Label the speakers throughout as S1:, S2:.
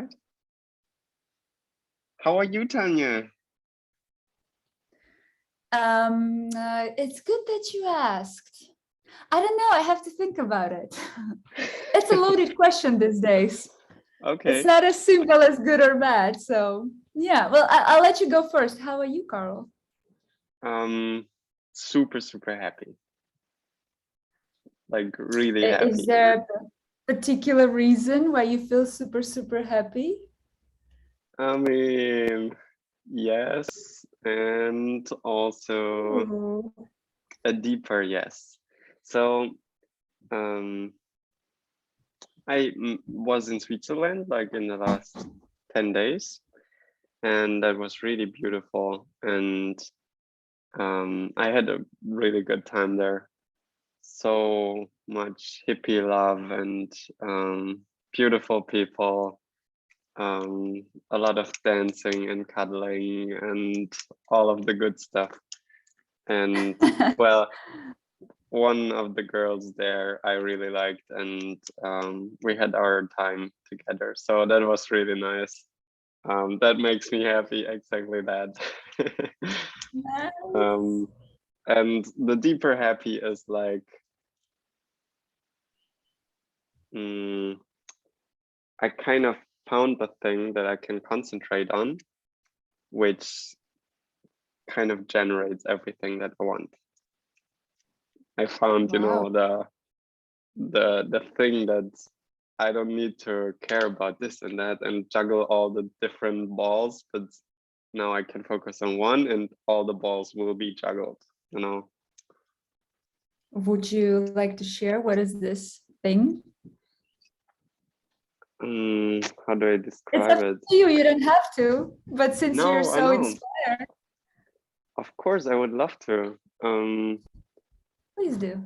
S1: right. How are you, Tanya?
S2: It's good that you asked. I don't know. I have to think about it. It's a loaded question these days. It's
S1: Okay.
S2: not as simple as good or bad. So yeah, well, I'll let you go first. How are you, Carl?
S1: Super happy. Like really
S2: Is
S1: happy.
S2: there a particular reason why you feel super happy?
S1: I mean, yes, and also
S2: Ooh.
S1: a deeper yes. So, um, I was in Switzerland like in the last 10 days, and that was really beautiful. And I had a really good time there. So much hippie love and beautiful people, a lot of dancing and cuddling and all of the good stuff. And well, one of the girls there I really liked, and we had our time together. So that was really nice. That makes me happy, exactly that.
S2: Nice.
S1: um, and the deeper happy is like, I kind of found the thing that I can concentrate on, which kind of generates everything that I want. I found,
S2: Wow.
S1: the thing that I don't need to care about this and that and juggle all the different balls, but now I can focus on one and all the balls will be juggled.
S2: Would you like to share what is this thing?
S1: How do I
S2: It's
S1: describe
S2: up
S1: it?
S2: to you. You don't have to, but since you're
S1: No, I
S2: so
S1: know.
S2: inspired,
S1: Of course, I would love to.
S2: please do.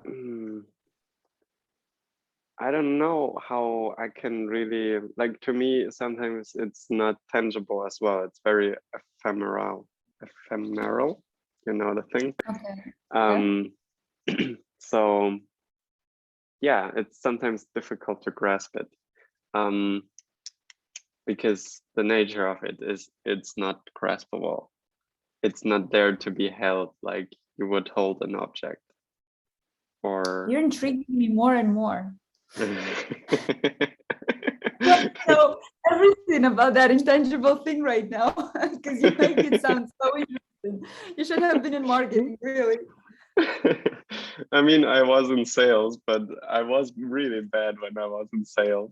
S1: Mm, I don't know how I can really, like, to me, sometimes it's not tangible as well. It's very ephemeral, the thing.
S2: Okay. Yeah.
S1: Um, so yeah, it's sometimes difficult to grasp it, because the nature of it is it's not graspable. It's not there to be held like you would hold an object or
S2: You're intriguing me more and more. Well, know everything about that intangible thing right now because you make it sound so interesting. You should have been in marketing, really.
S1: I mean, I was in sales, but I was really bad when I was in sales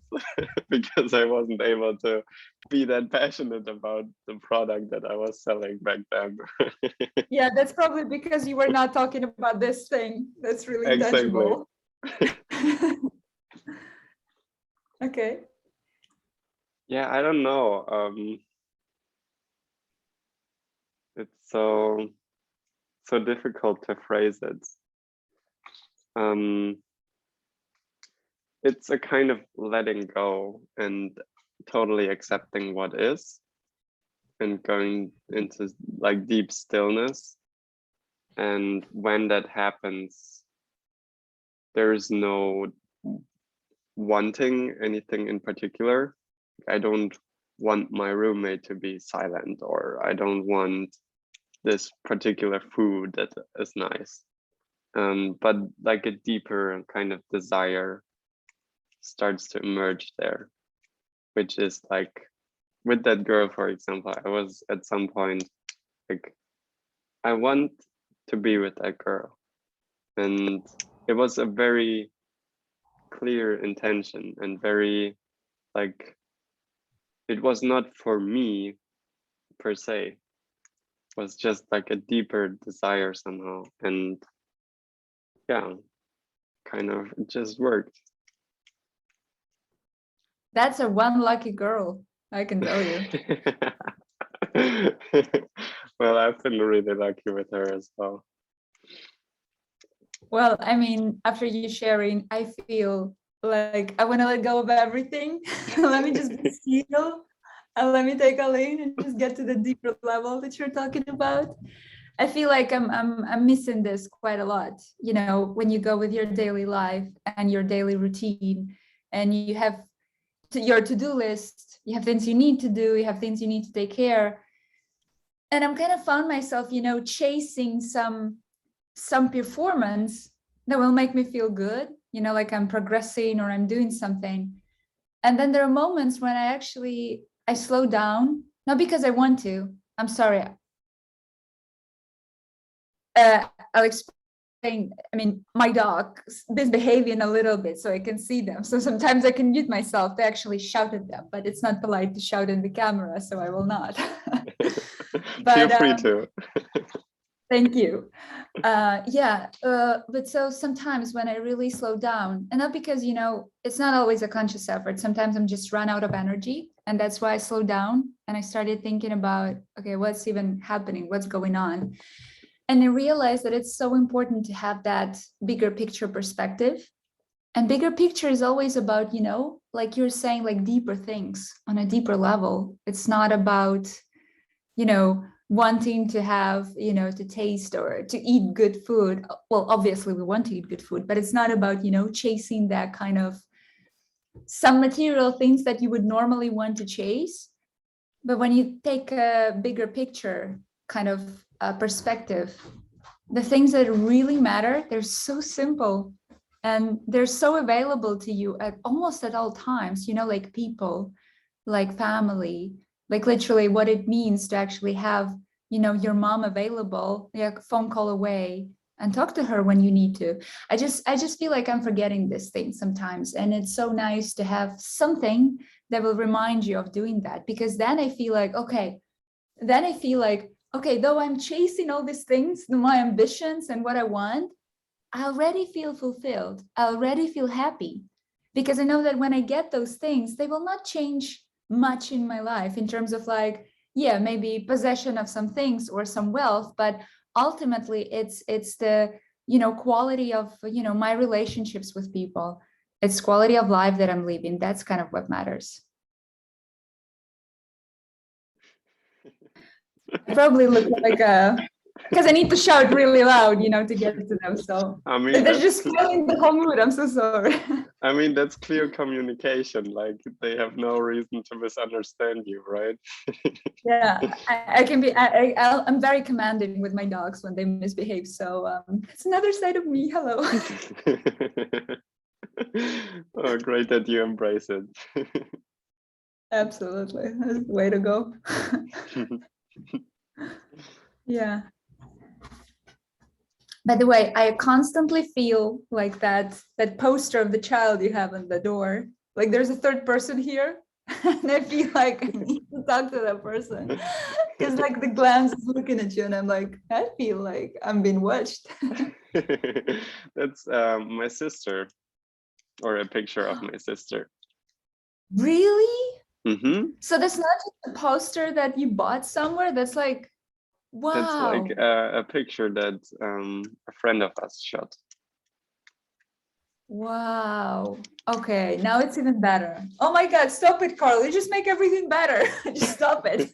S1: because I wasn't able to be that passionate about the product that I was selling back then.
S2: Yeah, that's probably because you were not talking about this thing that's really
S1: Exactly.
S2: intangible. Okay.
S1: Yeah, I don't know. It's so difficult to phrase it. Um, it's a kind of letting go and totally accepting what is and going into like deep stillness. And when that happens, there is no wanting anything in particular. I don't want my roommate to be silent, or I don't want this particular food that is nice. But like a deeper kind of desire starts to emerge there, which is like with that girl, for example, I was at some point like, I want to be with that girl. And it was a very clear intention and very like, it was not for me per se, it was just like a deeper desire somehow. And yeah, kind of it just worked.
S2: That's a one lucky girl, I can tell you.
S1: Well, I've been really lucky with her as well.
S2: Well, I mean, after you sharing, I feel like I want to let go of everything. Let me just be still and let me take a lane and just get to the deeper level that you're talking about. I feel like I'm missing this quite a lot. You know, when you go with your daily life and your daily routine, and your to-do list, you have things you need to do, you have things you need to take care. And I'm kind of found myself, chasing some performance that will make me feel good, like I'm progressing or I'm doing something. And then there are moments when I slow down, not because I want to. I'm sorry. I'll explain. I mean, my dog is misbehaving a little bit, so I can see them. So sometimes I can mute myself to actually shout at them, but it's not polite to shout in the camera, so I will not.
S1: Feel free to.
S2: Thank you. But so sometimes when I really slow down, and not because, it's not always a conscious effort. Sometimes I'm just run out of energy. And that's why I slow down and I started thinking about, okay, what's even happening? What's going on? And I realized that it's so important to have that bigger picture perspective. And bigger picture is always about, like you're saying, like deeper things on a deeper level. It's not about, wanting to have, to taste or to eat good food. Well, obviously we want to eat good food, but it's not about, chasing that kind of some material things that you would normally want to chase. But when you take a bigger picture kind of perspective, the things that really matter, they're so simple and they're so available to you at almost at all times, like people, like family, like literally what it means to actually have, your mom available, a phone call away, and talk to her when you need to. I just feel like I'm forgetting this thing sometimes. And it's so nice to have something that will remind you of doing that, because then I feel like, okay, though I'm chasing all these things, my ambitions and what I want, I already feel fulfilled. I already feel happy, because I know that when I get those things, they will not change much in my life in terms of like, maybe possession of some things or some wealth, but ultimately it's the, quality of, my relationships with people. It's quality of life that I'm living. That's kind of what matters. I probably look like because I need to shout really loud, to get to them. So
S1: I mean,
S2: they're just spoiling the whole mood. I'm so sorry.
S1: I mean, that's clear communication. Like they have no reason to misunderstand you, right?
S2: Yeah, I can be. I'm very commanding with my dogs when they misbehave. So it's another side of me. Hello.
S1: Oh, great that you embrace it.
S2: Absolutely, that's the way to go. Yeah. By the way, I constantly feel like that poster of the child you have on the door. Like there's a third person here, and I feel like I need to talk to that person, because like the glance is looking at you, and I'm like, I feel like I'm being watched.
S1: That's my sister, or a picture of my sister.
S2: Really?
S1: Mm-hmm.
S2: So that's not just a poster that you bought somewhere. That's like, wow.
S1: That's like a picture that a friend of us shot.
S2: Wow. Okay, now it's even better. Oh my God, stop it, Carl. You just make everything better. Just stop it.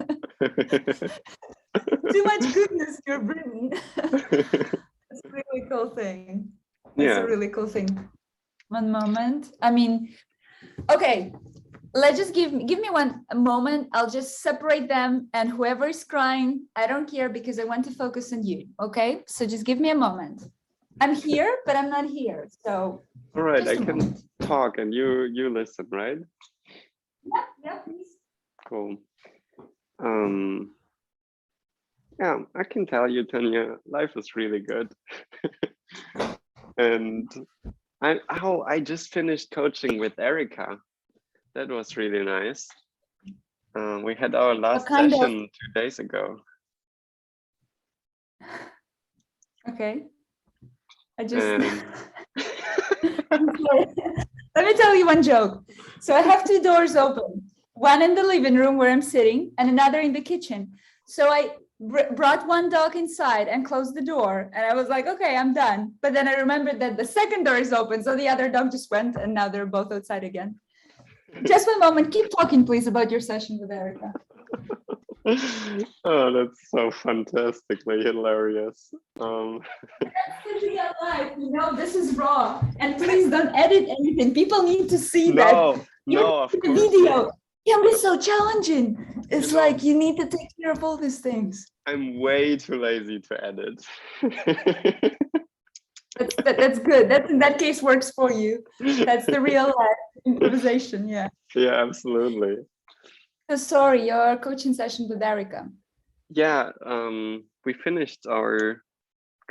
S2: Too much goodness you're bringing. It's a really cool thing. It's a really cool thing. One moment. I mean, okay, let's just give me one moment. I'll just separate them, and whoever is crying, I don't care, because I want to focus on you. Okay, so just give me a moment. I'm here, but I'm not here. So
S1: all right, I can talk and you listen, right?
S2: Yeah, please.
S1: Cool. Yeah, I can tell you, Tania, life is really good. And I just finished coaching with Erica. That was really nice. We had our last session 2 days ago.
S2: Okay. I just let me tell you one joke. So I have two doors open, one in the living room where I'm sitting and another in the kitchen. So I brought one dog inside and closed the door, and I was like, okay, I'm done. But then I remembered that the second door is open, so the other dog just went, and now they're both outside again. Just one moment. Keep talking, please, about your session with Erica.
S1: Oh, that's so fantastically hilarious.
S2: That's the real life, this is raw. And please don't edit anything. People need to see that
S1: No, of
S2: the
S1: course
S2: video.
S1: not.
S2: It can be so challenging. It's
S1: know,
S2: like you need to take care of all these things.
S1: I'm way too lazy to edit.
S2: That's good. That in that case works for you. That's the real life improvisation. Yeah.
S1: Yeah, absolutely.
S2: So sorry, your coaching session with Erica.
S1: Yeah, we finished our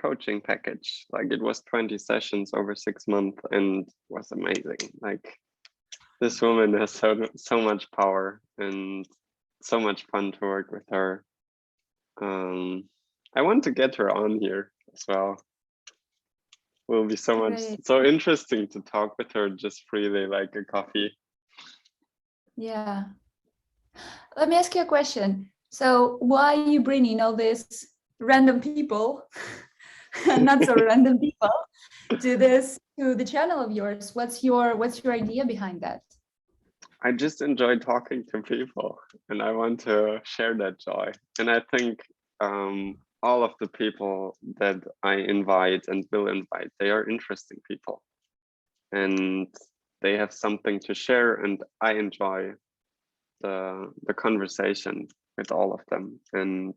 S1: coaching package. Like it was 20 sessions over 6 months and was amazing. Like this woman has so much power and so much fun to work with her. I want to get her on here as well. Will be
S2: Great.
S1: so interesting to talk with her just freely, like a coffee.
S2: Yeah. Let me ask you a question. So why are you bringing all these random people, not so random people, to the channel of yours? What's your idea behind that?
S1: I just enjoy talking to people and I want to share that joy. And I think all of the people that I invite and will invite, they are interesting people and they have something to share, and I enjoy the conversation with all of them. And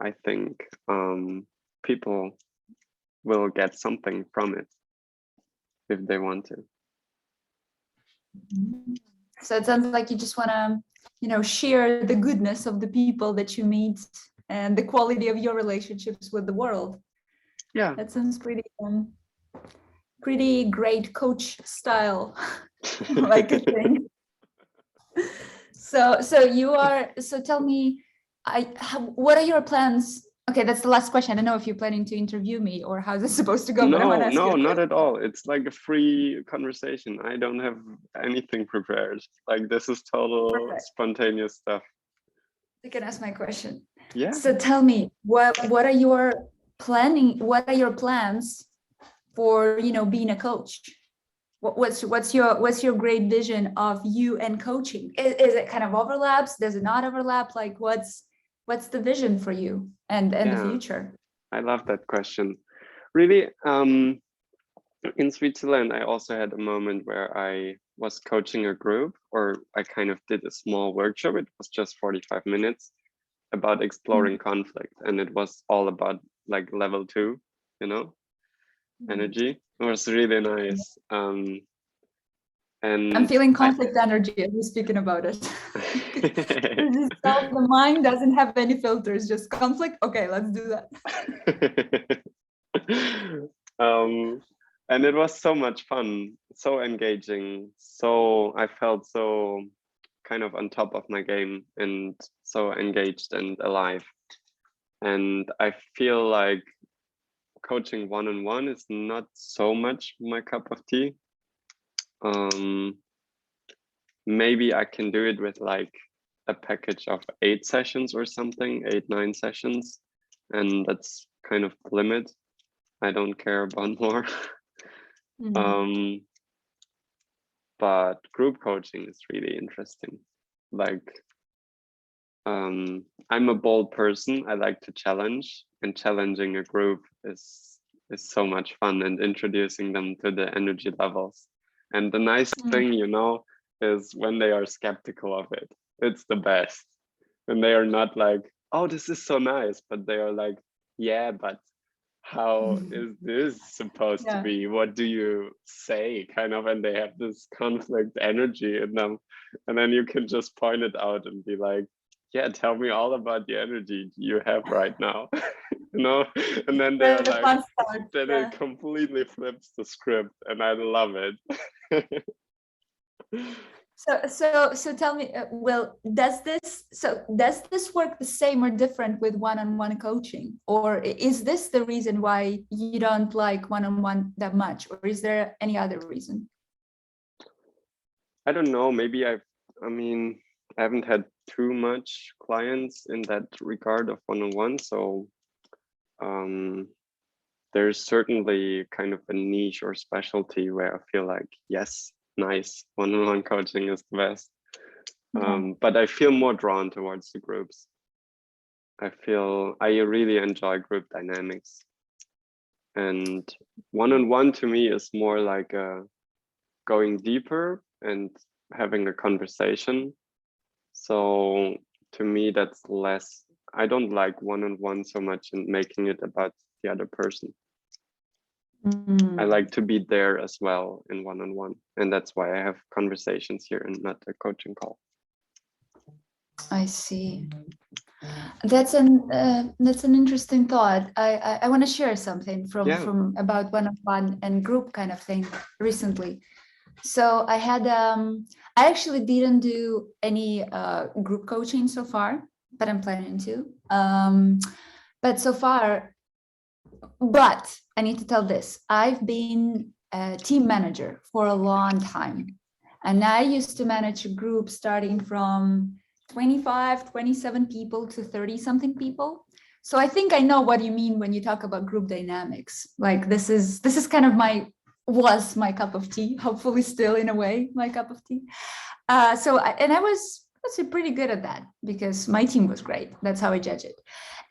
S1: I think people will get something from it if they want to.
S2: So it sounds like you just want to, share the goodness of the people that you meet and the quality of your relationships with the world.
S1: Yeah.
S2: That sounds pretty great coach style, like a thing. So tell me, what are your plans? Okay, that's the last question. I don't know if you're planning to interview me or how's it supposed to go, but I want to ask you.
S1: No, not at all. It's like a free conversation. I don't have anything prepared. Like this is total
S2: Perfect.
S1: spontaneous stuff.
S2: You can ask my question.
S1: Yeah.
S2: So tell me, what are your plans for being a coach? What's your great vision of you and coaching? Is it kind of overlaps? Does it not overlap? Like what's the vision for you and the future?
S1: I love that question. Really, in Switzerland, I also had a moment where I was coaching a group, or I kind of did a small workshop. It was just 45 minutes about exploring conflict, and it was all about like level 2, energy. It was really nice. And
S2: I'm feeling conflict energy as we're speaking about it. The mind doesn't have any filters, just conflict. Okay, let's do that.
S1: And it was so much fun, so engaging. So I felt so kind of on top of my game and so engaged and alive. And I feel like coaching one-on-one is not so much my cup of tea. Maybe I can do it with like a package of 8 sessions or something, 8-9 sessions, and that's kind of the limit. I don't care about more. But group coaching is really interesting. Like I'm a bold person. I like to challenge, and challenging a group is so much fun, and introducing them to the energy levels. And the nice thing, is when they are skeptical of it. It's the best. And they are not like, oh, this is so nice, but they are like, yeah, but how is this supposed to be? What do you say? Kind of, and they have this conflict energy in them. And then you can just point it out and be like, yeah, tell me all about the energy you have right now. And then they're like, then it completely flips the script, and I love it.
S2: So tell me, does this work the same or different with one-on-one coaching, or is this the reason why you don't like one-on-one that much, or is there any other reason?
S1: I don't know. Maybe I haven't had too much clients in that regard of one-on-one, so there's certainly kind of a niche or specialty where I feel like, yes, nice, one-on-one coaching is the best. But I feel more drawn towards the groups. I really enjoy group dynamics, and one-on-one to me is more like going deeper and having a conversation. So to me, that's less, I don't like one-on-one so much and making it about the other person. I like to be there as well in one-on-one. And that's why I have conversations here and not a coaching call.
S2: I see. That's an interesting thought. I want to share something from about one-on-one and group kind of thing recently. So I had I actually didn't do any group coaching so far, but I'm planning to. But so far, but I need to tell this. I've been a team manager for a long time. And I used to manage a group starting from 25, 27 people to 30 something people. So I think I know what you mean when you talk about group dynamics. Like this is kind of was my cup of tea, hopefully still in a way, my cup of tea. I was pretty good at that because my team was great. That's how I judge it.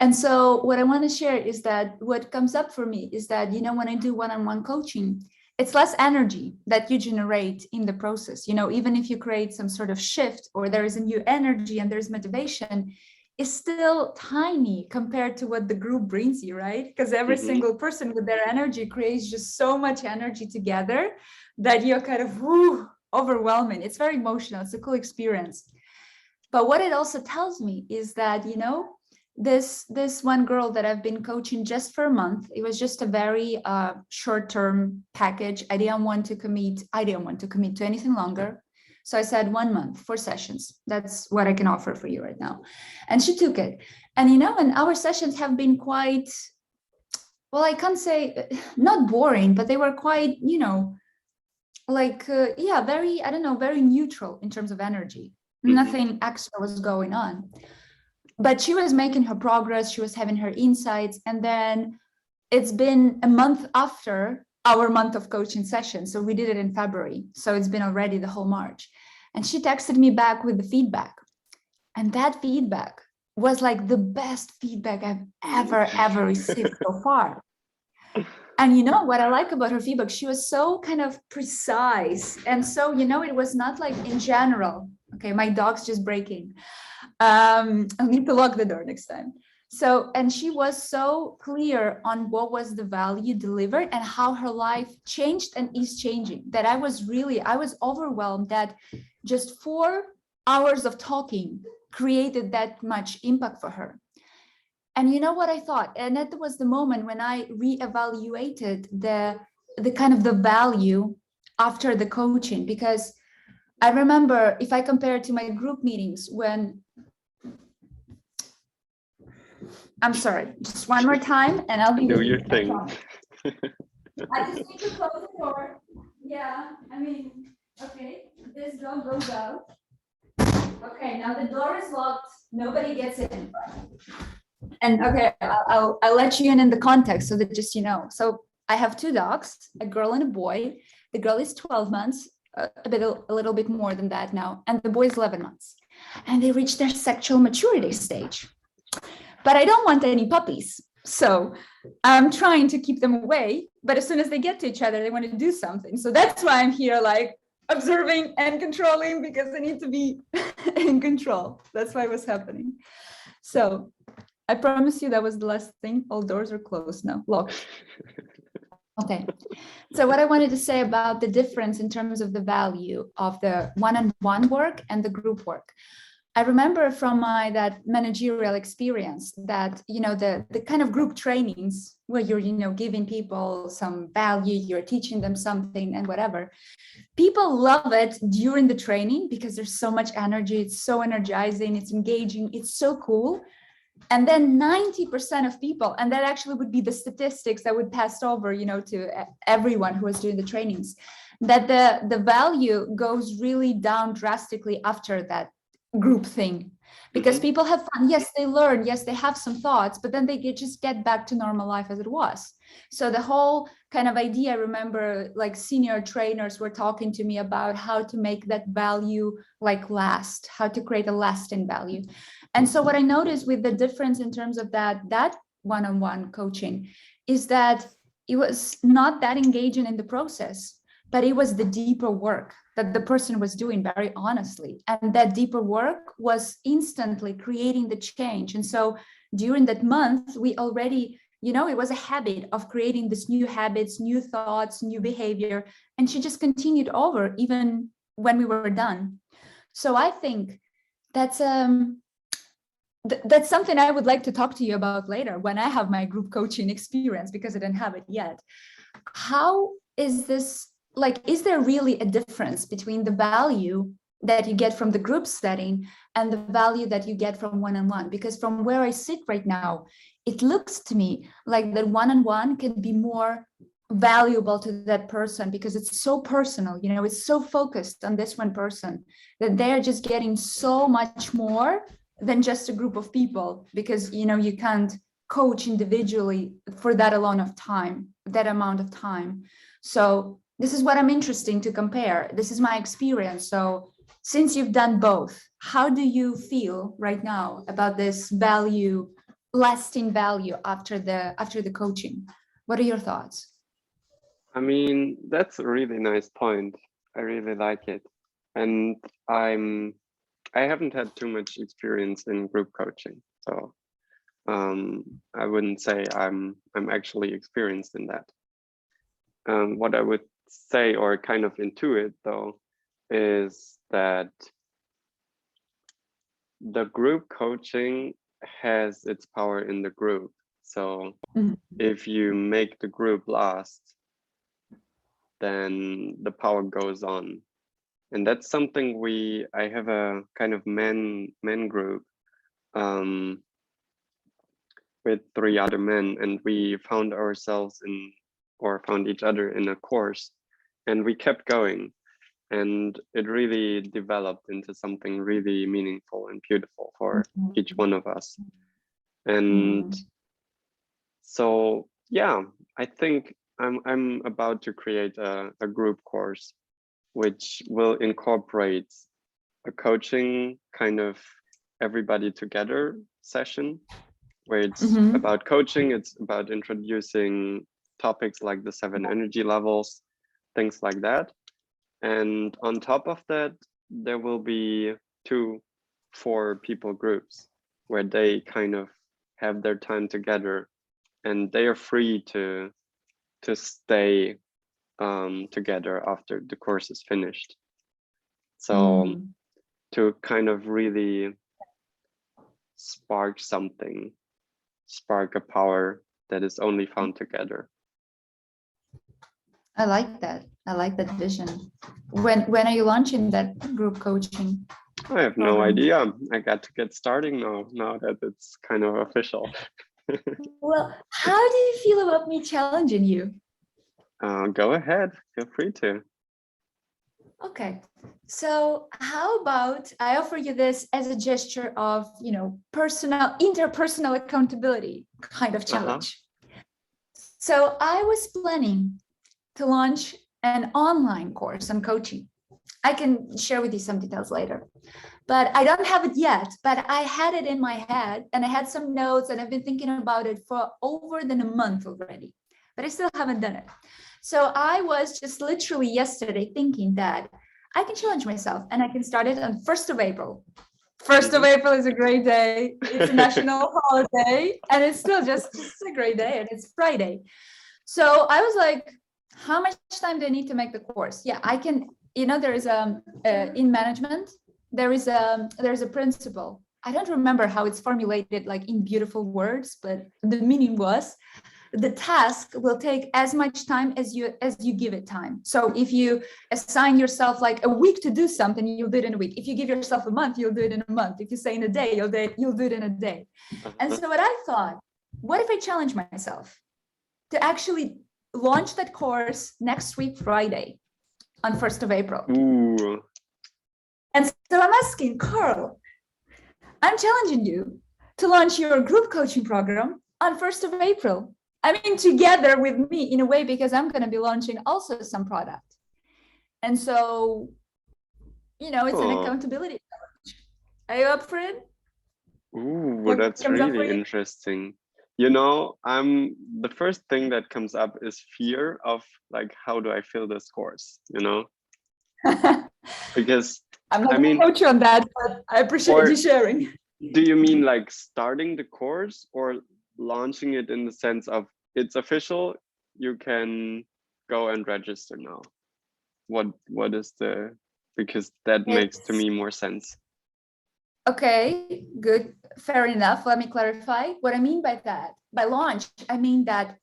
S2: And so what I want to share is that what comes up for me is that, when I do one-on-one coaching, it's less energy that you generate in the process. Even if you create some sort of shift or there is a new energy and there's motivation, is still tiny compared to what the group brings you, right? Because every single person with their energy creates just so much energy together that you're kind of overwhelming. It's very emotional. It's a cool experience. But what it also tells me is that, this one girl that I've been coaching just for a month, it was just a very short-term package. I didn't want to commit to anything longer. So I said 1 month, 4 sessions. That's what I can offer for you right now. And she took it. And, and our sessions have been quite, well, I can't say not boring, but they were quite, very, I don't know, very neutral in terms of energy. Nothing extra was going on. But she was making her progress. She was having her insights. And then it's been a month after our month of coaching session. So we did it in February. So it's been already the whole March. And she texted me back with the feedback. And that feedback was like the best feedback I've ever received so far. And what I like about her feedback, she was so kind of precise. And so, it was not like in general. Okay, my dog's just breaking. I'll need to lock the door next time. So, and she was so clear on what was the value delivered and how her life changed and is changing, that I was overwhelmed that just 4 hours of talking created that much impact for her. And you know what I thought? And that was the moment when I reevaluated the kind of the value after the coaching, because I remember, if I compare it to my group meetings, when I'm sorry, just one more time and I'll be
S1: do your thing.
S2: I just need to close the door. Yeah, okay, this dog goes out. Okay, now the door is locked, nobody gets in. And okay, I'll let you in the context so that just So I have 2 dogs, a girl and a boy. The girl is 12 months, a little bit more than that now, and the boy is 11 months. And they reach their sexual maturity stage. But I don't want any puppies. So I'm trying to keep them away. But as soon as they get to each other, they want to do something. So that's why I'm here, like observing and controlling, because I need to be in control. That's why it was happening. So I promise you that was the last thing. All doors are closed now, locked. Okay. So what I wanted to say about the difference in terms of the value of the one-on-one work and the group work. I remember from that managerial experience that, the kind of group trainings where you're, giving people some value, you're teaching them something and whatever. People love it during the training because there's so much energy. It's so energizing. It's engaging. It's so cool. And then 90% of people, and that actually would be the statistics that would pass over, to everyone who was doing the trainings, that the value goes really down drastically after that group thing, because people have fun. Yes, they learn. Yes, they have some thoughts, but then they just get back to normal life as it was. So the whole kind of idea, I remember like senior trainers were talking to me about how to make that value like last, how to create a lasting value. And so what I noticed with the difference in terms of that one-on-one coaching is that it was not that engaging in the process. but it was the deeper work that the person was doing very honestly. And that deeper work was instantly creating the change. And so during that month, we already, it was a habit of creating this new habits, new thoughts, new behavior. And she just continued over even when we were done. So I think that's that's something I would like to talk to you about later when I have my group coaching experience, because I didn't have it yet. How is this, like, is there really a difference between the value that you get from the group setting and the value that you get from one-on-one? Because from where I sit right now, it looks to me like that one-on-one can be more valuable to that person because it's so personal, it's so focused on this one person that they're just getting so much more than just a group of people, because you can't coach individually for that amount of time. So this is what I'm interested to compare. This is my experience. So since you've done both, how do you feel right now about this value, lasting value after the coaching? What are your thoughts?
S1: I mean, that's a really nice point. I really like it. And I haven't had too much experience in group coaching. So I wouldn't say I'm actually experienced in that. What I would say, or kind of intuit though, is that the group coaching has its power in the group. So if you make the group last, then the power goes on. And that's something I have a kind of men group with 3 other men, and we found each other in a course, and we kept going, and it really developed into something really meaningful and beautiful for each one of us. And so, yeah, I think I'm about to create a group course which will incorporate a coaching kind of everybody together session, where it's about coaching, it's about introducing topics like the 7 energy levels, things like that. And on top of that, there will be 2 4-people groups where they kind of have their time together, and they are free to stay together after the course is finished. So to kind of really spark a power that is only found together.
S2: I like that. I like that vision. When are you launching that group coaching?
S1: I have no idea. I got to get starting now that it's kind of official.
S2: Well, how do you feel about me challenging you?
S1: Go ahead. Feel free to.
S2: Okay. So how about I offer you this as a gesture of, interpersonal accountability kind of challenge. So I was planning to launch an online course on coaching. I can share with you some details later, but I don't have it yet, but I had it in my head and I had some notes and I've been thinking about it for over than a month already, but I still haven't done it. So I was just literally yesterday thinking that I can challenge myself and I can start it on 1st of April. 1st of April is a great day. It's a national holiday and it's still just a great day and it's Friday. So I was like, how much time do I need to make the course? Yeah, I can, there is in management, there's a principle. I don't remember how it's formulated like in beautiful words, but the meaning was the task will take as much time as you give it time. So if you assign yourself like a week to do something, you'll do it in a week. If you give yourself a month, you'll do it in a month. If you say in a day, you'll do it in a day. And so what I thought, what if I challenge myself to actually launch that course next week, Friday, on 1st of April.
S1: Ooh.
S2: And so I'm asking, Carl, I'm challenging you to launch your group coaching program on 1st of April. I mean, together with me in a way, because I'm going to be launching also some product. And so, it's an accountability challenge. Are you up for it?
S1: Ooh, that's really interesting. You know, the first thing that comes up is fear of like, how do I fill this course, you know? Because
S2: I'm not
S1: I
S2: gonna
S1: mean,
S2: coach you on that, but I appreciate
S1: or
S2: you sharing.
S1: do you mean like starting the course or launching it in the sense of it's official, you can go and register now? What is the, because that makes to
S2: It's
S1: me more sense.
S2: okay, good, fair enough. Let me clarify. What I mean by that, by launch, I mean that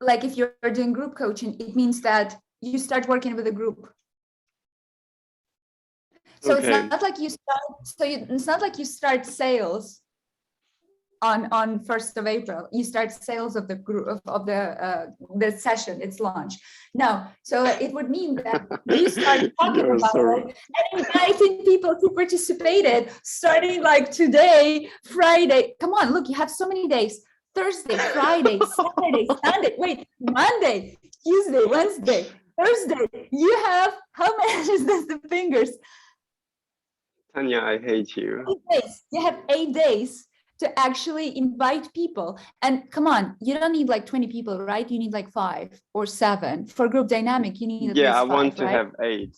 S2: like if you're doing group coaching, it means that you start working with a group. So
S1: Okay.
S2: it's not like you start, it's not like you start sales on 1st of April. You start sales of the group of the session, it's launch. No, so it would mean that you start talking
S1: You're
S2: about
S1: so
S2: it and inviting people to participate it, starting like today, Friday. Come on, look, you have so many days. Thursday, Friday, Saturday, Sunday, wait, Monday, Tuesday, Wednesday, Thursday. You have how many is this the fingers?
S1: Tanya, I hate you.
S2: 8 days. You have 8 days to actually invite people. And come on, you don't need like 20 people, right? You need like 5 or 7. For group dynamic, you need at
S1: Yeah,
S2: least
S1: I want
S2: 5,
S1: to
S2: right?
S1: have 8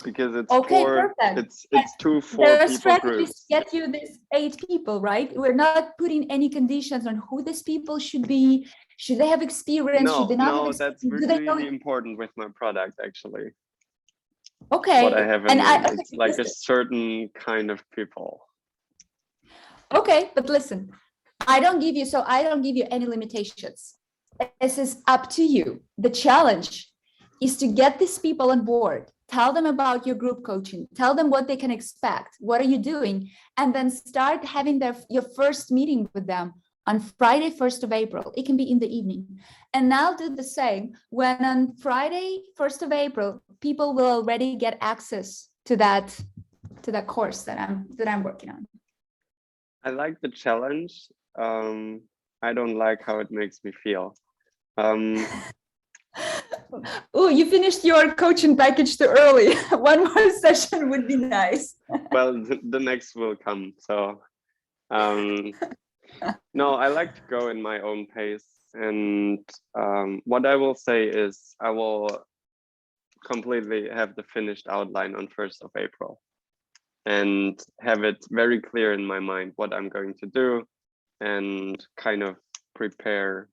S1: because it's
S2: Okay,
S1: four,
S2: perfect.
S1: it's 2 4
S2: There are
S1: people
S2: strategies
S1: groups.
S2: to get you this 8 people, right? We're not putting any conditions on who these people should be. Should they have experience? Should they not have
S1: No, that's
S2: experience? Do they
S1: really
S2: know?
S1: important with my product actually.
S2: Okay.
S1: What I have in
S2: And
S1: mind,
S2: okay,
S1: it's like a
S2: listen.
S1: certain kind of people.
S2: Okay, but listen, I don't give you any limitations. This is up to you. The challenge is to get these people on board. Tell them about your group coaching. Tell them what they can expect. What are you doing? And then start having your first meeting with them on Friday, 1st of April. It can be in the evening. And I'll do the same. When on Friday, 1st of April, people will already get access to that course that I'm working on.
S1: I like the challenge. I don't like how it makes me feel.
S2: Oh, you finished your coaching package too early. One more session would be nice.
S1: Well, the next will come. So, no, I like to go in my own pace. And what I will say is I will completely have the finished outline on 1st of April and have it very clear in my mind what I'm going to do and kind of prepare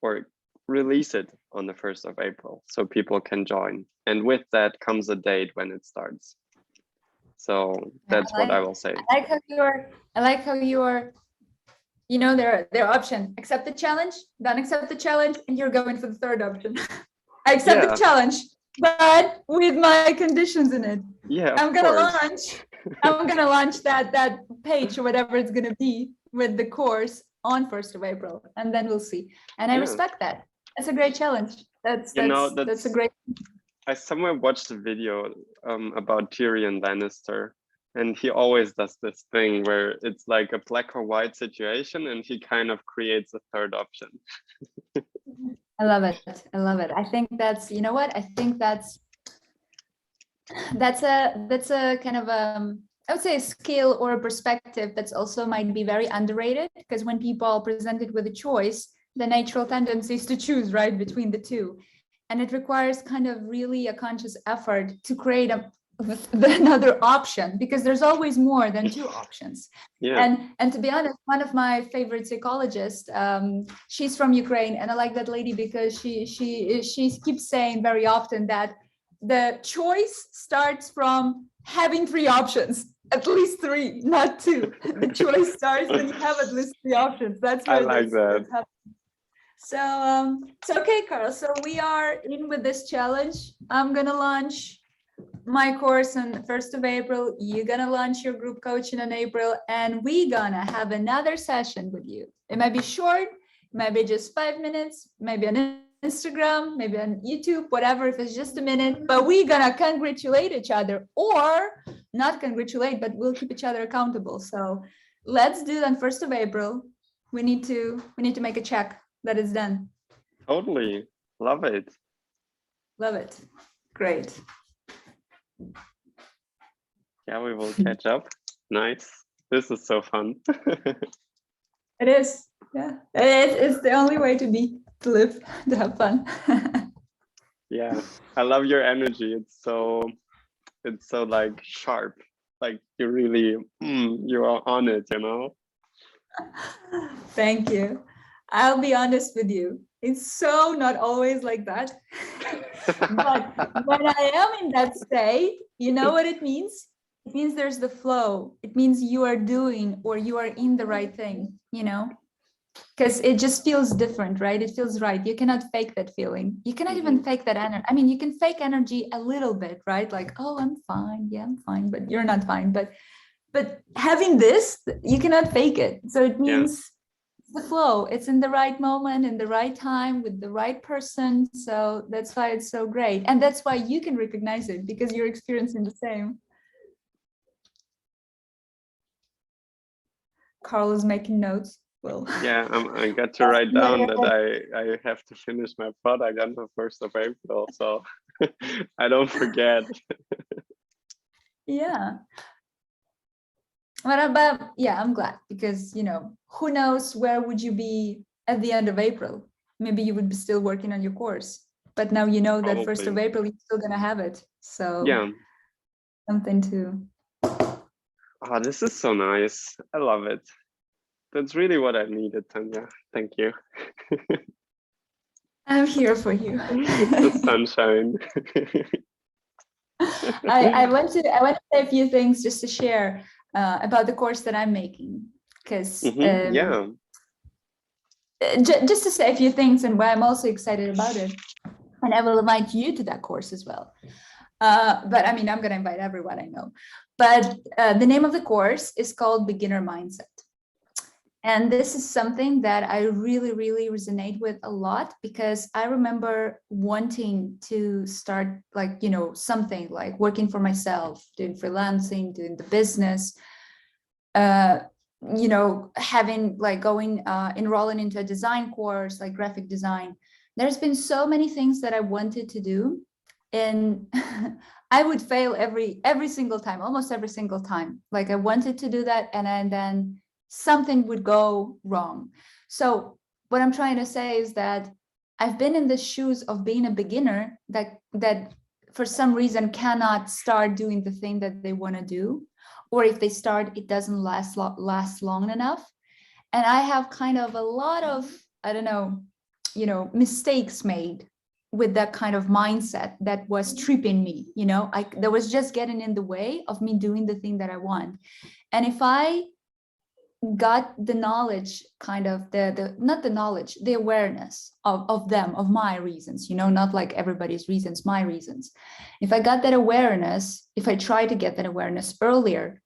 S1: or release it on the 1st of April so people can join. And with that comes a date when it starts. So that's what I will say.
S2: I like how you're, you know, their option, accept the challenge, don't accept the challenge, and you're going for the third option. I accept the challenge, but with my conditions in it.
S1: Yeah,
S2: I'm gonna launch that page or whatever it's gonna be with the course on 1st of April, and then we'll see. And I respect that. That's a great challenge. That's a great.
S1: I somewhere watched a video about Tyrion Lannister, and he always does this thing where it's like a black or white situation, and he kind of creates a third option.
S2: I love it. I love it. I think that's, you know what? I think that's a kind of I would say a skill or a perspective that's also might be very underrated, because when people are presented with a choice, the natural tendency is to choose right between the two. And it requires kind of really a conscious effort to create another option, because there's always more than 2 options.
S1: Yeah.
S2: And to be honest, one of my favorite psychologists, she's from Ukraine, and I like that lady because she keeps saying very often that the choice starts from having 3 options, at least 3, not 2. The choice starts when you have at least 3 options. That's where
S1: I like that.
S2: that's so okay, Carl. So we are in with this challenge. I'm gonna launch my course on the 1st of April. You're gonna launch your group coaching in April, and we're gonna have another session with you. It might be short, it might be just 5 minutes, maybe on Instagram, maybe on YouTube, whatever, if it's just a minute, but we're gonna congratulate each other, or not congratulate, but we'll keep each other accountable. So let's do it on 1st of April. We need to make a check that it's done.
S1: Totally. Love it.
S2: Love it. Great.
S1: Yeah, we will catch up. Nice. This is so fun.
S2: It is. Yeah. It's the only way to be, to live, to have fun.
S1: Yeah, I love your energy. It's so like sharp. Like you really, you are on it, you know?
S2: Thank you. I'll be honest with you. It's so not always like that. But when I am in that state, you know what it means? It means there's the flow. It means you are doing or you are in the right thing, you know? Because it just feels different, right? It feels right. You cannot fake that feeling. You cannot even fake that energy. I mean, you can fake energy a little bit, right? Like, oh, I'm fine. Yeah, I'm fine, but you're not fine. But having this, you cannot fake it. So it
S1: Yeah.
S2: means the flow. It's in the right moment, in the right time, with the right person. So that's why it's so great. And that's why you can recognize it, because you're experiencing the same. Carl is making notes. Well,
S1: Yeah, I got to write down that I have to finish my product on the 1st of April, so I don't forget.
S2: yeah. But yeah, I'm glad, because, you know, who knows where would you be at the end of April? Maybe you would be still working on your course, but now you know that 1st of
S1: Probably.
S2: April, you're still gonna have it. So
S1: Yeah.
S2: something to.
S1: Oh, this is so nice. I love it. That's really what I needed, Tanya. Thank you.
S2: I'm here for you.
S1: The sunshine.
S2: I want to say a few things just to share about the course that I'm making, because
S1: Yeah.
S2: just to say a few things and why I'm also excited about it. And I will invite you to that course as well. But I mean, I'm going to invite everyone I know. But the name of the course is called Beginner Mindset. And this is something that I really, really resonate with a lot, because I remember wanting to start, like, you know, something like working for myself, doing freelancing, doing the business, you know, having like going, enrolling into a design course, like graphic design. There's been so many things that I wanted to do. And I would fail every single time, almost every single time. Like I wanted to do that, and then something would go wrong. So what I'm trying to say is that I've been in the shoes of being a beginner that for some reason cannot start doing the thing that they want to do, or if they start, it doesn't last long enough. And I have kind of a lot of, I don't know, you know, mistakes made with that kind of mindset that was tripping me, you know, that was just getting in the way of me doing the thing that I want. And if I got the knowledge, kind of the not the knowledge, the awareness of them, of my reasons, you know, not like everybody's reasons, my reasons. If I got that awareness, if I tried to get that awareness earlier,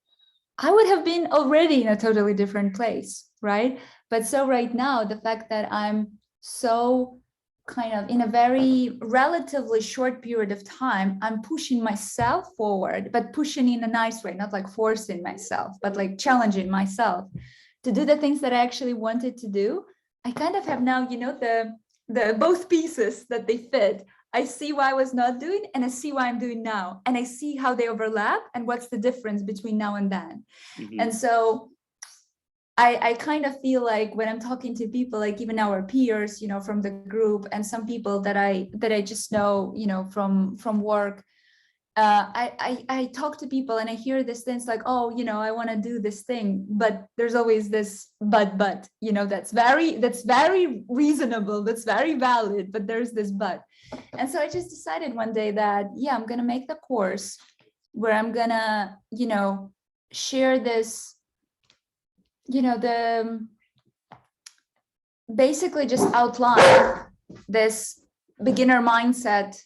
S2: I would have been already in a totally different place, right? But so right now, the fact that I'm so kind of in a very relatively short period of time, I'm pushing myself forward, but pushing in a nice way, not like forcing myself, but like challenging myself to do the things that I actually wanted to do. I kind of have now, you know, the both pieces that they fit. I see why I was not doing, and I see why I'm doing now, and I see how they overlap and what's the difference between now and then. And so I kind of feel like when I'm talking to people, like even our peers, you know, from the group, and some people that I just know, you know, from work, I talk to people and I hear this things like, oh, you know, I want to do this thing, but there's always this but, you know, that's very reasonable, that's very valid, but there's this but. And so I just decided one day that, yeah, I'm gonna make the course where I'm gonna, you know, share this, you know, the basically just outline this beginner mindset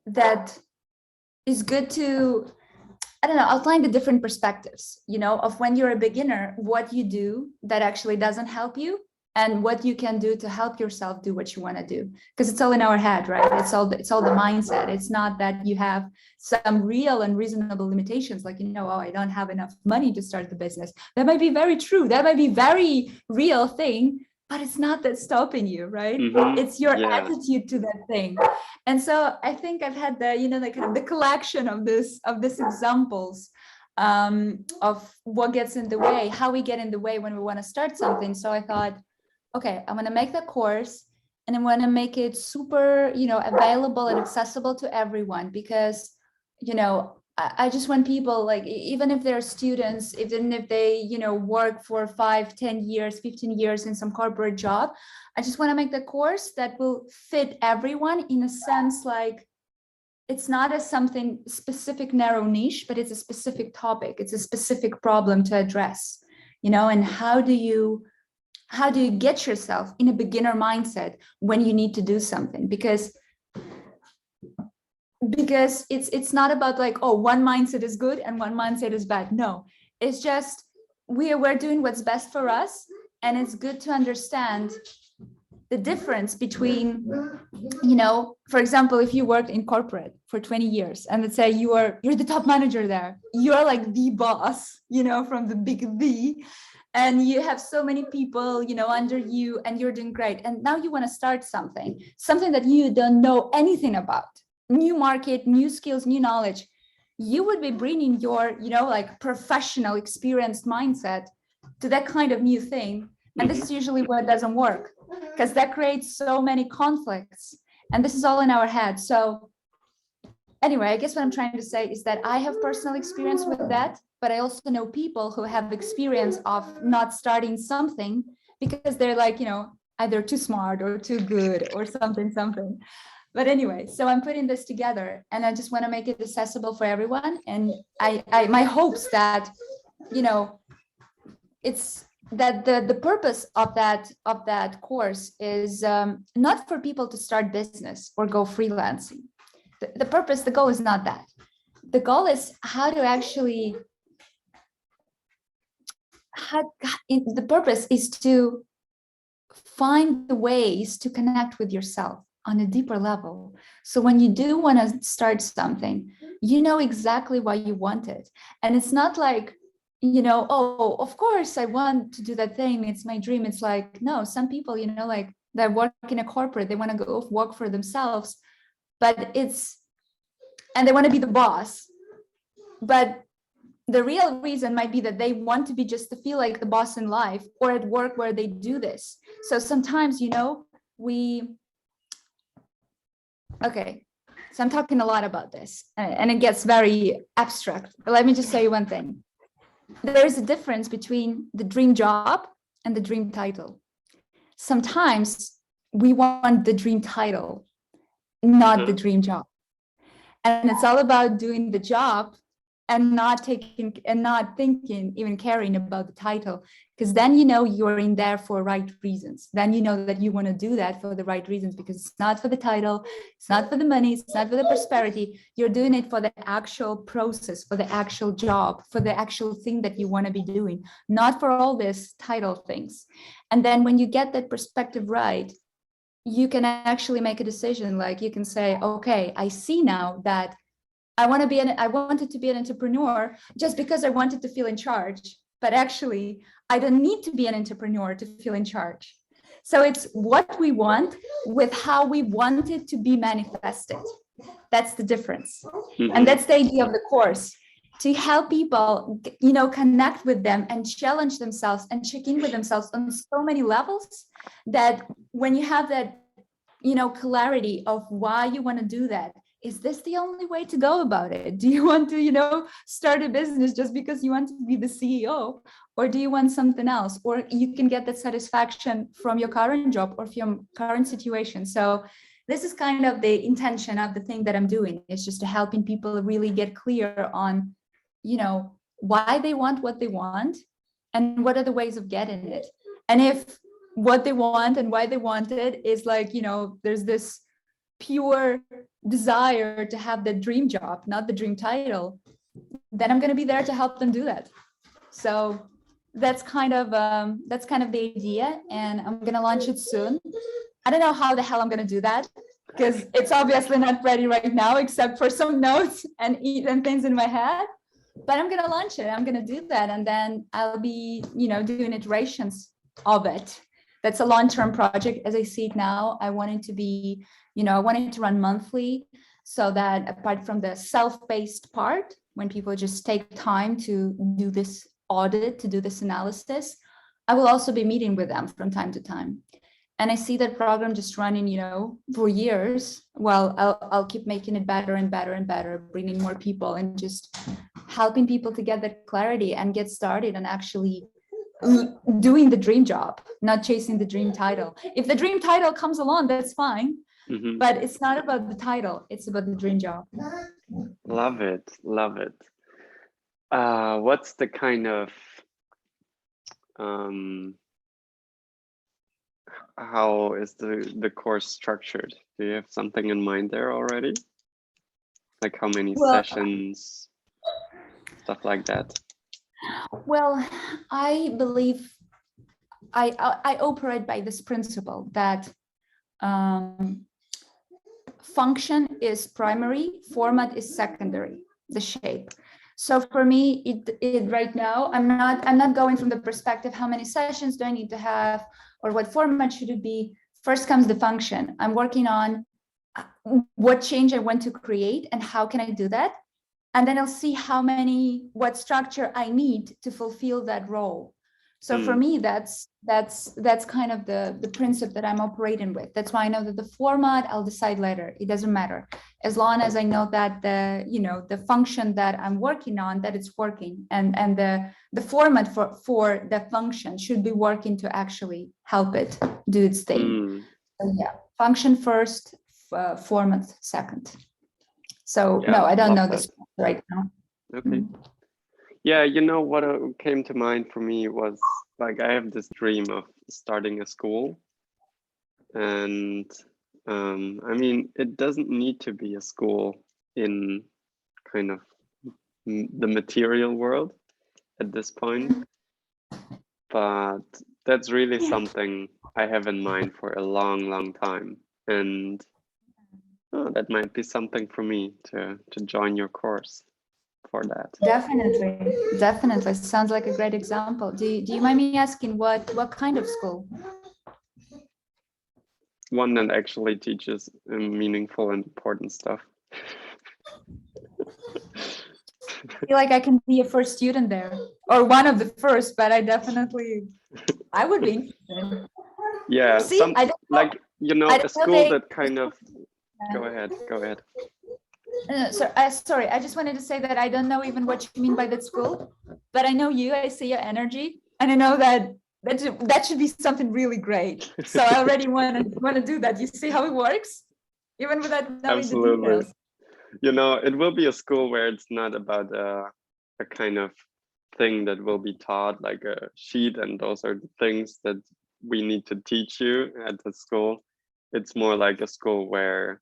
S2: that is good to, I don't know, outline the different perspectives, you know, of when you're a beginner, what you do that actually doesn't help you, and what you can do to help yourself do what you want to do. Because it's all in our head, right? It's all the mindset. It's not that you have some real and reasonable limitations, like, you know, oh, I don't have enough money to start the business. That might be very true. That might be very real thing, but it's not that stopping you, right? It's your attitude to that thing. And so I think I've had the, you know, the kind of the collection of this examples of what gets in the way, how we get in the way when we want to start something. So I thought, okay, I'm going to make the course and I'm going to make it super, available and accessible to everyone, because, I just want people, like, even if they're students, even if they, work for 5, 10 years, 15 years in some corporate job, I just want to make the course that will fit everyone, in a sense, like, it's not a something specific narrow niche, but it's a specific topic. It's a specific problem to address, and how do you get yourself in a beginner mindset when you need to do something? Because it's not about like, oh, one mindset is good and one mindset is bad. No, it's just we're doing what's best for us, and it's good to understand the difference between, for example, if you worked in corporate for 20 years and let's say you're the top manager there, you're like the boss, from the big V, and you have so many people, under you, and you're doing great. And now you want to start something that you don't know anything about, new market, new skills, new knowledge. You would be bringing your, like, professional, experienced mindset to that kind of new thing. And this is usually what doesn't work, because that creates so many conflicts. And this is all in our head. So anyway, I guess what I'm trying to say is that I have personal experience with that, but I also know people who have experience of not starting something because they're like, either too smart or too good or something. But anyway, so I'm putting this together, and I just want to make it accessible for everyone. And I my hopes that, it's that the purpose of that course is not for people to start business or go freelancing. The goal is not that. The goal is how to actually, the purpose is to find the ways to connect with yourself on a deeper level. So when you do want to start something, you know exactly why you want it. And it's not like, oh, of course I want to do that thing, it's my dream. It's like, no, some people, like, they work in a corporate, they want to go work for themselves, and they want to be the boss. But the real reason might be that they want to be just to feel like the boss in life or at work where they do this. So sometimes, okay, so I'm talking a lot about this, and it gets very abstract. But let me just say one thing. There is a difference between the dream job and the dream title. Sometimes we want the dream title, not the dream job. And it's all about doing the job and not thinking, even caring about the title, because then you're in there for right reasons. Then that you want to do that for the right reasons, because it's not for the title, it's not for the money, it's not for the prosperity. You're doing it for the actual process, for the actual job, for the actual thing that you want to be doing, not for all this title things. And then when you get that perspective right, you can actually make a decision. Like, you can say, okay, I see now that I wanted to be an entrepreneur just because I wanted to feel in charge, but actually I don't need to be an entrepreneur to feel in charge. So it's what we want with how we want it to be manifested. That's the difference. And that's the idea of the course, to help people, connect with them and challenge themselves and check in with themselves on so many levels, that when you have that, clarity of why you want to do that, is this the only way to go about it? Do you want to, start a business just because you want to be the CEO? Or do you want something else? Or you can get that satisfaction from your current job or from your current situation. So this is kind of the intention of the thing that I'm doing. It's just helping people really get clear on, why they want what they want and what are the ways of getting it. And if what they want and why they want it is like, there's this pure desire to have the dream job, not the dream title, then I'm going to be there to help them do that. So that's kind of the idea, and I'm going to launch it soon. I don't know how the hell I'm going to do that, because it's obviously not ready right now, except for some notes and things in my head. But I'm going to launch it. I'm going to do that, and then I'll be, doing iterations of it. That's a long-term project as I see it now. I want it to be, I want it to run monthly, so that apart from the self-paced part, when people just take time to do this audit, to do this analysis, I will also be meeting with them from time to time. And I see that program just running, you know, for years. Well, I'll keep making it better and better and better, bringing more people and just helping people to get that clarity and get started and actually doing the dream job, not chasing the dream title. If the dream title comes along, that's fine.
S1: Mm-hmm.
S2: But it's not about the title, it's about the dream job.
S1: Love it, love it. What's the kind of how is the course structured? Do you have something in mind there already? Like how many sessions, stuff like that?
S2: Well, I believe I operate by this principle that function is primary, format is secondary, the shape. So for me, it right now, I'm not going from the perspective, how many sessions do I need to have or what format should it be? First comes the function. I'm working on what change I want to create and how can I do that? And then I'll see what structure I need to fulfill that role. So for me, that's kind of the principle that I'm operating with. That's why I know that the format, I'll decide later. It doesn't matter. As long as I know that the function that I'm working on, that it's working, and the format for the function should be working to actually help it do its thing. So yeah, function first, format second. So yeah, no, I don't know this right now.
S1: Okay. Yeah, you know what came to mind for me was like I have this dream of starting a school, and I mean it doesn't need to be a school in kind of the material world at this point, but that's really something I have in mind for a long time, and that might be something for me to join your course for that.
S2: Definitely sounds like a great example. Do you mind me asking what kind of school?
S1: One that actually teaches meaningful and important stuff.
S2: I feel like I can be a first student there, or one of the first, but I would be interested.
S1: Yeah,
S2: see, I don't know,
S1: like, you know, a school that kind of, go ahead.
S2: Sorry, I just wanted to say that I don't know even what you mean by that school, but I know you, I see your energy, and I know that should be something really great. So I already want to do that. You see how it works, even without knowing the details.
S1: You know, it will be a school where it's not about a kind of thing that will be taught like a sheet and those are the things that we need to teach you at the school. It's more like a school where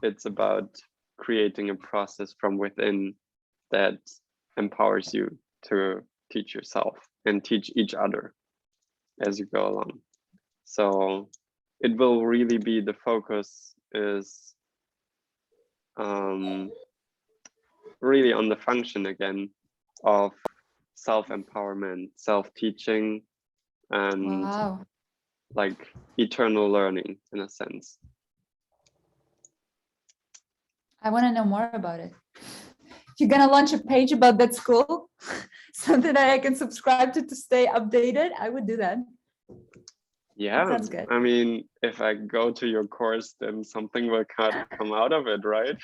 S1: it's about creating a process from within that empowers you to teach yourself and teach each other as you go along. So it will really be, the focus is really on the function again of self-empowerment, self-teaching, and like eternal learning in a sense.
S2: I want to know more about it. If you're gonna launch a page about that school, something that I can subscribe to stay updated, I would do that.
S1: Yeah,
S2: that sounds good.
S1: I mean, if I go to your course, then something will come out of it, right?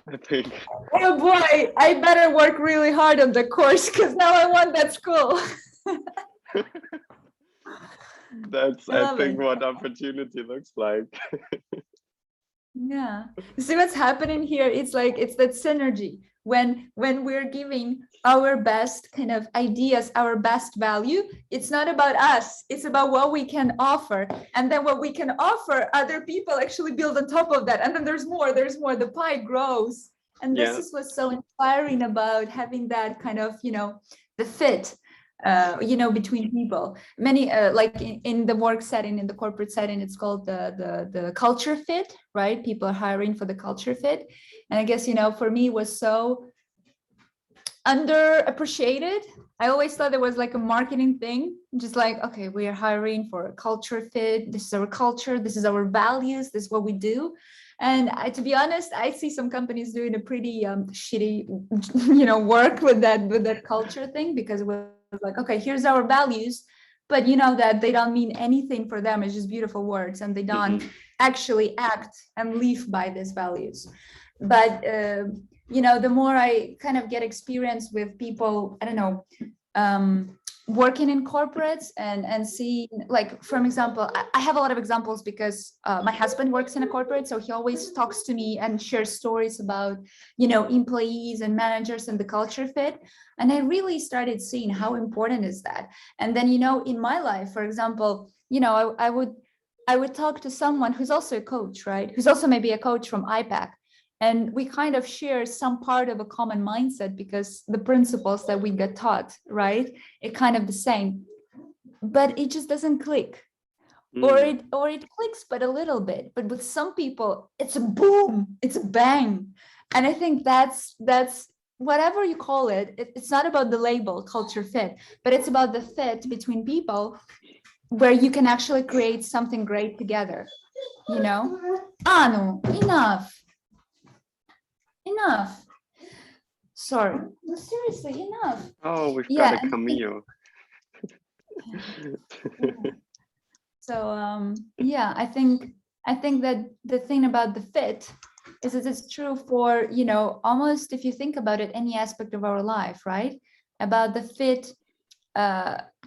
S1: I think.
S2: Oh boy, I better work really hard on the course because now I want that school.
S1: That's, I think, what opportunity looks like.
S2: Yeah, see what's happening here? It's like, it's that synergy when we're giving our best kind of ideas, our best value. It's not about us, it's about what we can offer, and then what we can offer, other people actually build on top of that, and then there's more, the pie grows. And this is what's so inspiring about having that kind of, the fit, between people. Many like in the work setting, in the corporate setting, it's called the culture fit, right? People are hiring for the culture fit. And I guess, for me, it was so underappreciated. I always thought it was like a marketing thing, just like, okay, we are hiring for a culture fit. This is our culture. This is our values. This is what we do. And to be honest, I see some companies doing a pretty shitty, work with that culture thing, because it was like, okay, here's our values, but that they don't mean anything for them. It's just beautiful words, and they don't actually act and live by these values. But the more I kind of get experience with people, I don't know, working in corporates and seeing, like, for example, I have a lot of examples because my husband works in a corporate, so he always talks to me and shares stories about employees and managers and the culture fit. And I really started seeing how important is that. And then in my life, for example, I would talk to someone who's also a coach, right, who's also maybe a coach from IPAC. And we kind of share some part of a common mindset because the principles that we get taught, right, it kind of the same, but it just doesn't click. Or it clicks, but a little bit. But with some people, it's a boom, it's a bang. And I think that's whatever you call it, it's not about the label culture fit, but it's about the fit between people where you can actually create something great together. Anu, enough. Sorry. No, seriously, enough.
S1: Oh, we've got a cameo.
S2: So I think that the thing about the fit is that it's true for almost, if you think about it, any aspect of our life, right? About the fit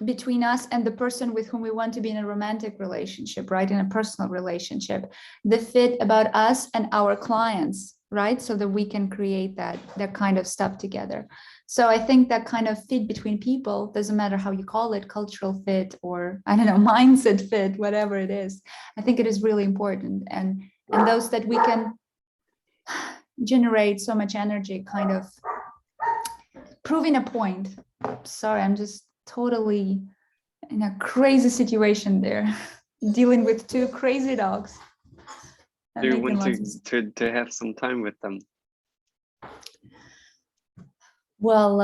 S2: between us and the person with whom we want to be in a romantic relationship, right? In a personal relationship, the fit about us and our clients, right? So that we can create that kind of stuff together. So I think that kind of fit between people, doesn't matter how you call it, cultural fit or I don't know, mindset fit, whatever it is, I think it is really important. And those that we can generate so much energy, kind of proving a point. Sorry, I'm just totally in a crazy situation there, dealing with two crazy dogs.
S1: Do you want to have some time with them?
S2: Well,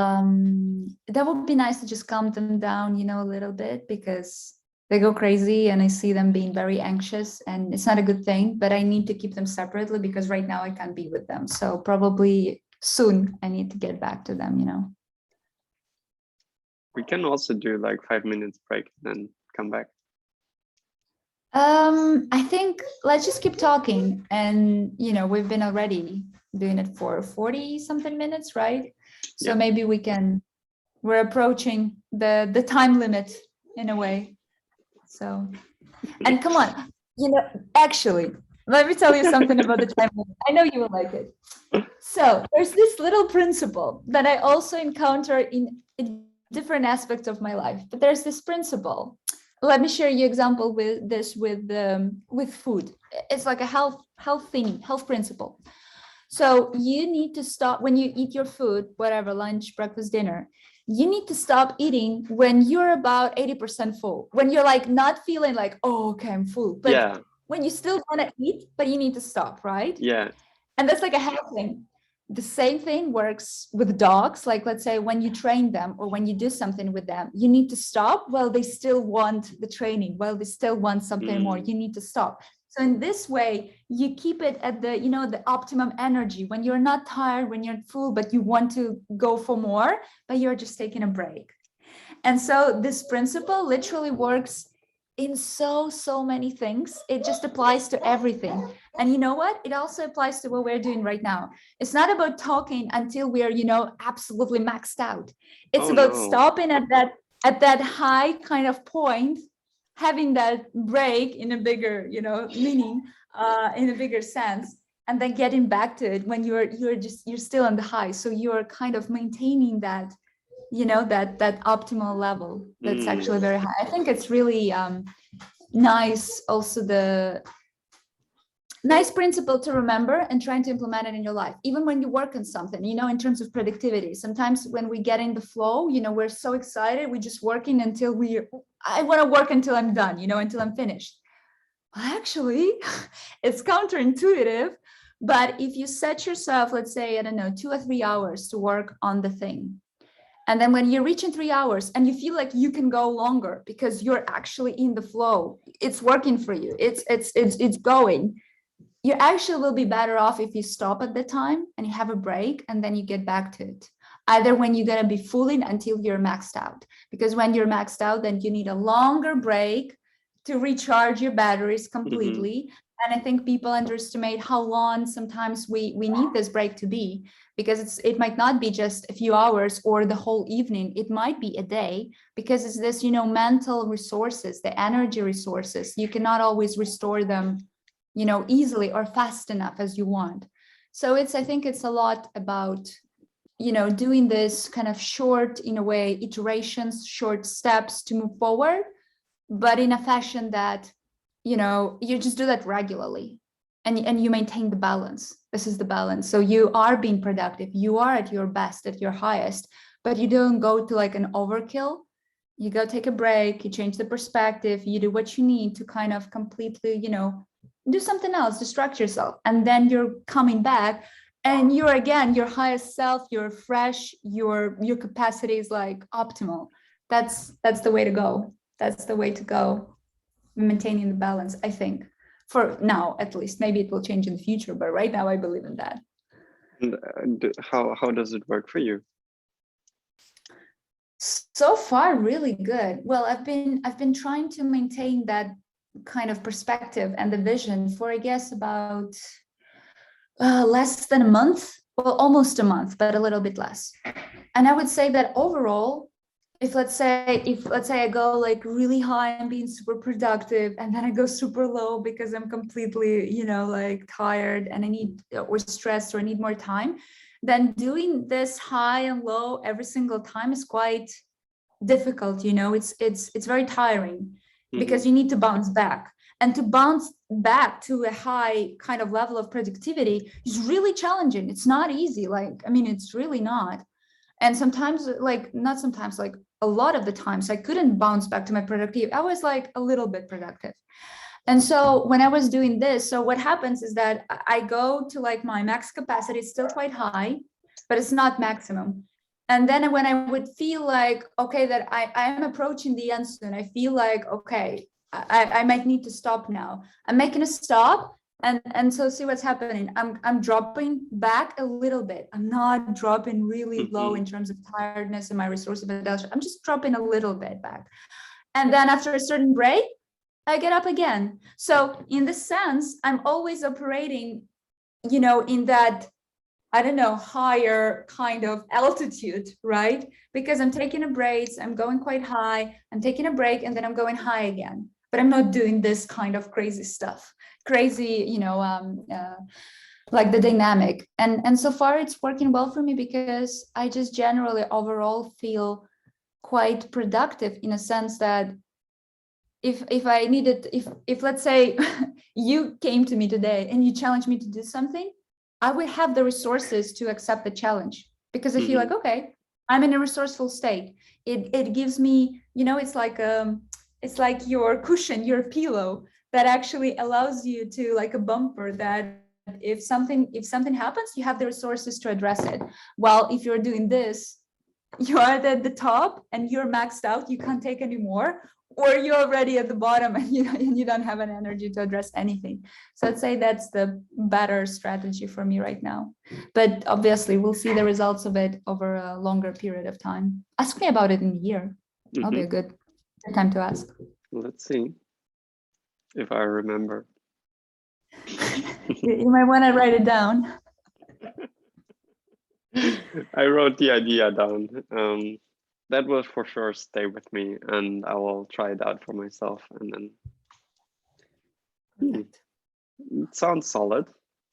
S2: that would be nice to just calm them down, a little bit, because they go crazy and I see them being very anxious and it's not a good thing, but I need to keep them separately because right now I can't be with them. So probably soon I need to get back to them,
S1: We can also do like 5 minutes break and then come back.
S2: I think let's just keep talking, and we've been already doing it for 40 something minutes, right? So maybe we're approaching the time limit in a way. So, and come on, actually, let me tell you something about the time limit. I know you will like it. So there's this little principle that I also encounter in different aspects of my life, but there's this principle. Let me share you example with this with food. It's like a health principle. So you need to stop when you eat your food, whatever, lunch, breakfast, dinner. You need to stop eating when you're about 80% full. When you're like not feeling like, oh, okay, I'm full. But when you still want to eat, but you need to stop, right?
S1: Yeah.
S2: And that's like a health thing. The same thing works with dogs. Like, let's say when you train them or when you do something with them, you need to stop while they still want the training, while they still want something more. You need to stop. So in this way, you keep it at the, the optimum energy when you're not tired, when you're full, but you want to go for more, but you're just taking a break. And so this principle literally works in so many things. It just applies to everything. And you know what? It also applies to what we're doing right now. It's not about talking until we are, absolutely maxed out. It's about stopping at that high kind of point, having that break in a bigger, meaning, in a bigger sense, and then getting back to it when you're still on the high. So you're kind of maintaining that, that optimal level that's actually very high. I think it's really nice, also the nice principle to remember and trying to implement it in your life, even when you work on something, in terms of productivity. Sometimes when we get in the flow, we're so excited, we're just working until I want to work until I'm done, until I'm finished. Actually, it's counterintuitive, but if you set yourself, let's say, I don't know, 2 or 3 hours to work on the thing, and then when you're reaching 3 hours and you feel like you can go longer because you're actually in the flow, it's working for you, it's going, you actually will be better off if you stop at the time and you have a break and then you get back to it. Either when you're going to be fully until you're maxed out, because when you're maxed out, then you need a longer break to recharge your batteries completely. And I think people underestimate how long sometimes we need this break to be, because it might not be just a few hours or the whole evening. It might be a day, because it's this, mental resources, the energy resources. You cannot always restore them, easily or fast enough as you want. So I think it's a lot about, doing this kind of short, in a way, iterations, short steps to move forward, but in a fashion that, you just do that regularly, and you maintain the balance. This is the balance. So you are being productive, you are at your best, at your highest, but you don't go to like an overkill. You go take a break, you change the perspective, you do what you need to kind of completely, do something else, distract yourself, and then you're coming back and you're again your highest self, you're fresh, your capacity is like optimal. That's the way to go. That's the way to go, maintaining the balance, I think, for now at least. Maybe it will change in the future, but right now I believe in that.
S1: And how does it work for you?
S2: So far, really good. Well, I've been trying to maintain that kind of perspective and the vision for, I guess, about less than a month. Well, almost a month, but a little bit less. And I would say that overall, if let's say I go like really high and being super productive, and then I go super low because I'm completely, like tired and I need, or stressed, or I need more time, then doing this high and low every single time is quite difficult. It's very tiring, because you need to bounce back. And to bounce back to a high kind of level of productivity is really challenging. It's not easy. Like, I mean, it's really not. And sometimes, like, not sometimes, like a lot of the times, I couldn't bounce back to my productivity. I was like a little bit productive. And so when I was doing this, so what happens is that I go to like my max capacity, it's still quite high, but it's not maximum. And then when I would feel like, okay, that I am approaching the end soon, I feel like, okay, I might need to stop now. I'm making a stop. And so see what's happening. I'm dropping back a little bit. I'm not dropping really low in terms of tiredness and my resource potential. I'm just dropping a little bit back. And then after a certain break, I get up again. So in this sense, I'm always operating, in that, I don't know, higher kind of altitude, right? Because I'm taking a break, I'm going quite high, I'm taking a break, and then I'm going high again. But I'm not doing this kind of crazy stuff, crazy, like the dynamic. And so far it's working well for me, because I just generally overall feel quite productive, in a sense that if I needed, if let's say you came to me today and you challenged me to do something, I would have the resources to accept the challenge, because I feel like, okay, I'm in a resourceful state. It gives me, it's like your cushion, your pillow, that actually allows you to, like a bumper, that if something happens, you have the resources to address it. While if you're doing this, you are at the top and you're maxed out, you can't take any more, or you're already at the bottom and you don't have an energy to address anything. So I'd say that's the better strategy for me right now. But obviously we'll see the results of it over a longer period of time. Ask me about it in a year. That'll be a good time to ask.
S1: Let's see if I remember.
S2: You might want to write it down.
S1: I wrote the idea down. That will for sure stay with me, and I will try it out for myself. And then it sounds solid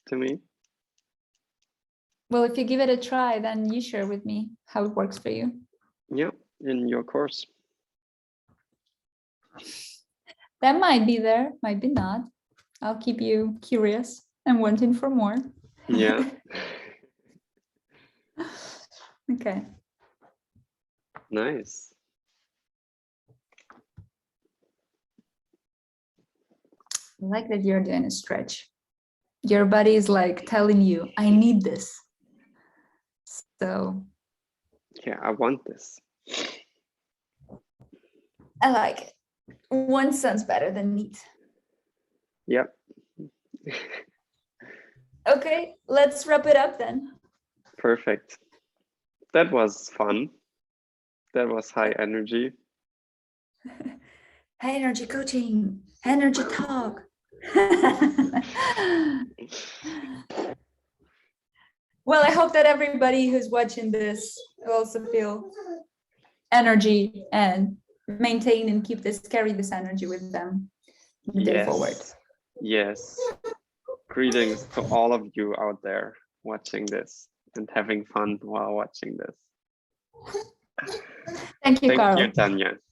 S1: to me.
S2: Well, if you give it a try, then you share with me how it works for you.
S1: Yeah, in your course.
S2: That might be there, might be not. I'll keep you curious and wanting for more.
S1: Yeah.
S2: Okay.
S1: Nice.
S2: I like that you're doing a stretch. Your body is like telling you, I need this. So
S1: Yeah, I want this.
S2: I like it. Want sounds better than need.
S1: Yep.
S2: Okay, let's wrap it up then.
S1: Perfect. That was fun. That was high energy.
S2: High energy coaching, energy talk. Well, I hope that everybody who's watching this will also feel energy and maintain and carry this energy with them the day forward.
S1: Yes. Greetings to all of you out there watching this and having fun while watching this.
S2: Thank you, Carl.
S1: Thank you, Tania.